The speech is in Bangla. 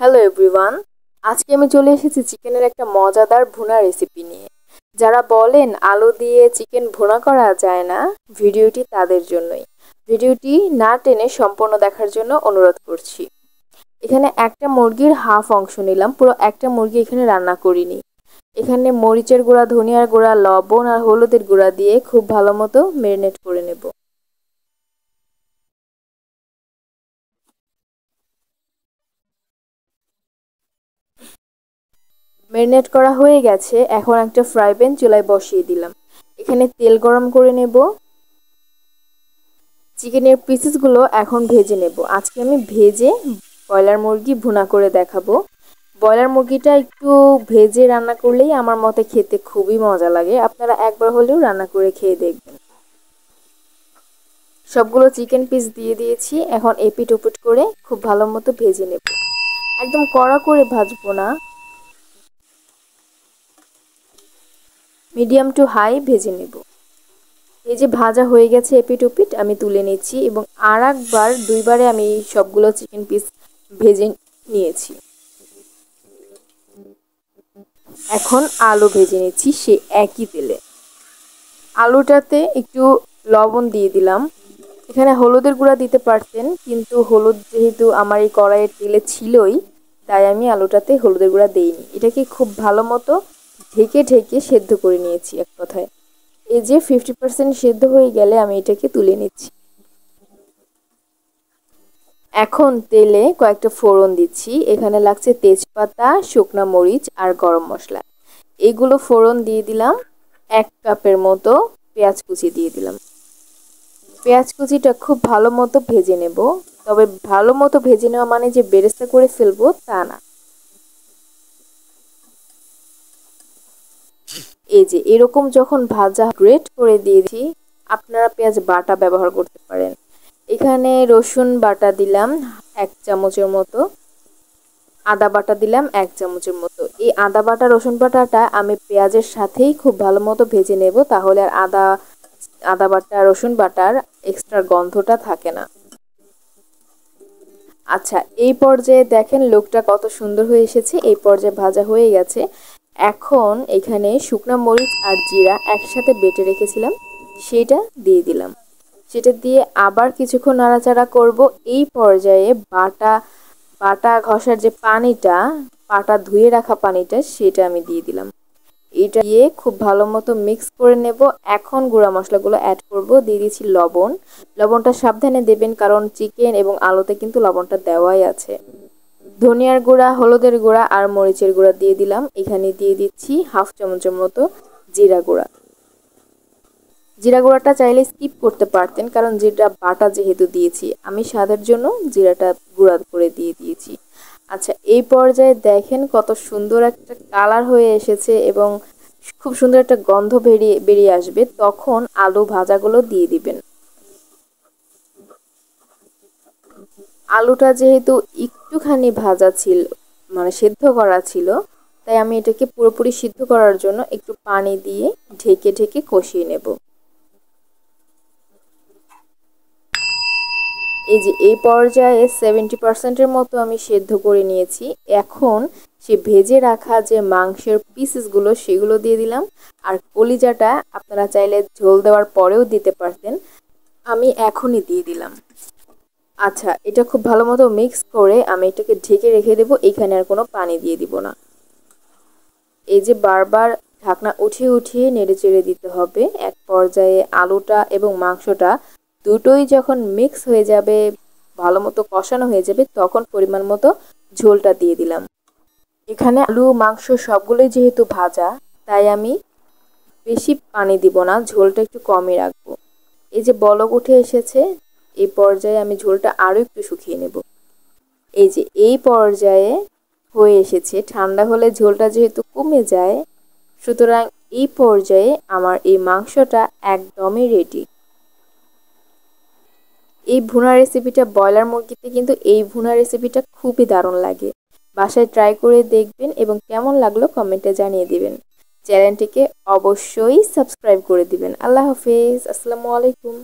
হ্যালো এভরিওয়ান, আজকে আমি চলে এসেছি চিকেনের একটা মজাদার ভুনা রেসিপি নিয়ে। যারা বলেন আলু দিয়ে চিকেন ভুনা করা যায় না, ভিডিওটি তাদের জন্যই। ভিডিওটি না টেনে সম্পূর্ণ দেখার জন্য অনুরোধ করছি। এখানে একটা মুরগির হাফ অংশ নিলাম, পুরো একটা মুরগি এখানে রান্না করিনি। এখানে মরিচের গুঁড়া, ধনিয়ার গুঁড়া, লবণ আর হলুদের গুঁড়া দিয়ে খুব ভালো মতো ম্যারিনেট করে নেব। ম্যারিনেট করা হয়ে গেছে। এখন একটা ফ্রাই প্যান চুলায় বসিয়ে দিলাম। এখানে তেল গরম করে নেব। চিকেনের পিসেসগুলো এখন ভেজে নেব। আজকে আমি ভেজে ব্রয়লার মুরগি ভুনা করে দেখাবো। ব্রয়লার মুরগিটা একটু ভেজে রান্না করলেই আমার মতে খেতে খুবই মজা লাগে। আপনারা একবার হলেও রান্না করে খেয়ে দেখবেন। সবগুলো চিকেন পিস দিয়ে দিয়েছি। এখন এপিট ওপিট করে খুব ভালো মতো ভেজে নেব। একদম কড়া করে ভাজবো না, মিডিয়াম টু হাই ভেজে নেব। এই যে ভাজা হয়ে গেছে এপিট ওপিট, আমি তুলে নিচ্ছি এবং আর একবার দুইবারে আমি সবগুলো চিকেন পিস ভেজে নিয়েছি। এখন আলু ভেজে নিচ্ছি সে একই তেলে। আলুটাতে একটু লবণ দিয়ে দিলাম। এখানে হলুদের গুঁড়া দিতে পারতেন, কিন্তু হলুদ যেহেতু আমার এই কড়াইয়ের তেলে ছিলই, তাই আমি আলুটাতে হলুদের গুঁড়া দেইনি। এটাকে খুব ভালো মতো ঢেকে ঢেকে সেদ্ধ করে নিয়েছি এক কথায়। এই যে 50% সেদ্ধ হয়ে গেলে আমি এটাকে তুলে নিচ্ছি। এখন তেলে কয়েকটা ফোড়ন দিচ্ছি। এখানে লাগছে তেজপাতা, শুকনা মরিচ আর গরম মশলা। এগুলো ফোড়ন দিয়ে দিলাম। 1 কাপের মতো পেঁয়াজ কুচি দিয়ে দিলাম। পেঁয়াজ কুচিটা খুব ভালো মতো ভেজে নেব। তবে ভালো মতো ভেজে নেওয়া মানে যে বেরেস্তা করে ফেলবো তা না। এই যে এরকম যখন ভাজা গ্রেট করে দিয়েছি, আপনারা পেঁয়াজ বাটা ব্যবহার করতে পারেন। এখানে রসুন বাটা দিলাম 1 চামচের মতো, আদা বাটা দিলাম 1 চামচের মতো। এই আদা বাটা রসুন বাটাটা আমি পেঁয়াজের সাথেই খুব ভালো মতো ভেজে নেব, তাহলে আর আদা বাটা রসুন বাটার এক্সট্রা গন্ধটা থাকে না। আচ্ছা, এই পর্যায়ে দেখেন লোকটা কত সুন্দর হয়ে এসেছে। এই পর্যায়ে ভাজা হয়ে গেছে। এখন এখানে শুকনা মরিচ আর জিরা একসাথে বেটে রেখেছিলাম, সেটা দিয়ে দিলাম। সেটা দিয়ে আবার কিছুক্ষণ নাড়াচাড়া করব। এই পর্যায়ে বাটা বাটা ঘষার যে পানিটা, পাটা ধুয়ে রাখা পানিটা, সেটা আমি দিয়ে দিলাম। এটা দিয়ে খুব ভালো মতো মিক্স করে নেব। এখন গুঁড়া মশলাগুলো অ্যাড করব। দিয়ে দিচ্ছি লবণ। লবণটা সাবধানে দেবেন, কারণ চিকেন এবং আলুতে কিন্তু লবণটা দেওয়াই আছে। ধনিয়ার গুঁড়া, হলুদের গুঁড়া আর মরিচের গুঁড়া দিয়ে দিলাম। এখানে দিয়ে দিচ্ছি হাফ চামচের মতো জিরা গুঁড়া। জিরা গুঁড়াটা চাইলে স্কিপ করতে পারতেন, কারণ জিরা বাটা যেহেতু দিয়েছি, আমি স্বাদের জন্য জিরাটা গুঁড়া করে দিয়ে দিয়েছি। আচ্ছা, এই পর্যায়ে দেখেন কত সুন্দর একটা কালার হয়ে এসেছে এবং খুব সুন্দর একটা গন্ধ বেরিয়ে আসবে। তখন আলু ভাজাগুলো দিয়ে দিবেন। আলুটা যেহেতু একটুখানি ভাজা ছিল, মানে সেদ্ধ করা ছিল, তাই আমি এটাকে পুরোপুরি সিদ্ধ করার জন্য একটু পানি দিয়ে ঢেকে ঢেকে কষিয়ে নেব। এই যে এই পর্যায়ে 70%-এর মতো আমি সেদ্ধ করে নিয়েছি। এখন সে ভেজে রাখা যে মাংসের পিসেসগুলো, সেগুলো দিয়ে দিলাম। আর কলিজাটা আপনারা চাইলে ঝোল দেওয়ার পরেও দিতে পারতেন, আমি এখনই দিয়ে দিলাম। আচ্ছা, এটা খুব ভালো মতো মিক্স করে আমি এটাকে ঢেকে রেখে দেবো। এখানে আর কোনো পানি দিয়ে দিব না। এই যে বারবার ঢাকনা উঠিয়ে উঠিয়ে নেড়ে চেড়ে দিতে হবে। এক পর্যায়ে আলুটা এবং মাংসটা দুটোই যখন মিক্স হয়ে যাবে, ভালো মতো কষানো হয়ে যাবে, তখন পরিমাণ মতো ঝোলটা দিয়ে দিলাম। এখানে আলু মাংস সবগুলোই যেহেতু ভাজা, তাই আমি বেশি পানি দিব না, ঝোলটা একটু কমই রাখবো। এই যে বলক উঠে এসেছে, এই পর্যায়ে আমি ঝোলটা আরও একটু শুকিয়ে নেব। এই যে এই পর্যায়ে হয়ে এসেছে। ঠান্ডা হলে ঝোলটা যেহেতু কমে যায়, সুতরাং এই পর্যায়ে আমার এই মাংসটা একদমই রেডি। এই ভুনা রেসিপিটা ব্রয়লার মুরগিতে কিন্তু এই ভুনা রেসিপিটা খুবই দারুণ লাগে। বাসায় ট্রাই করে দেখবেন এবং কেমন লাগলো কমেন্টে জানিয়ে দিবেন। চ্যানেলটিকে অবশ্যই সাবস্ক্রাইব করে দিবেন। আল্লাহ হাফেজ, আসসালামু আলাইকুম।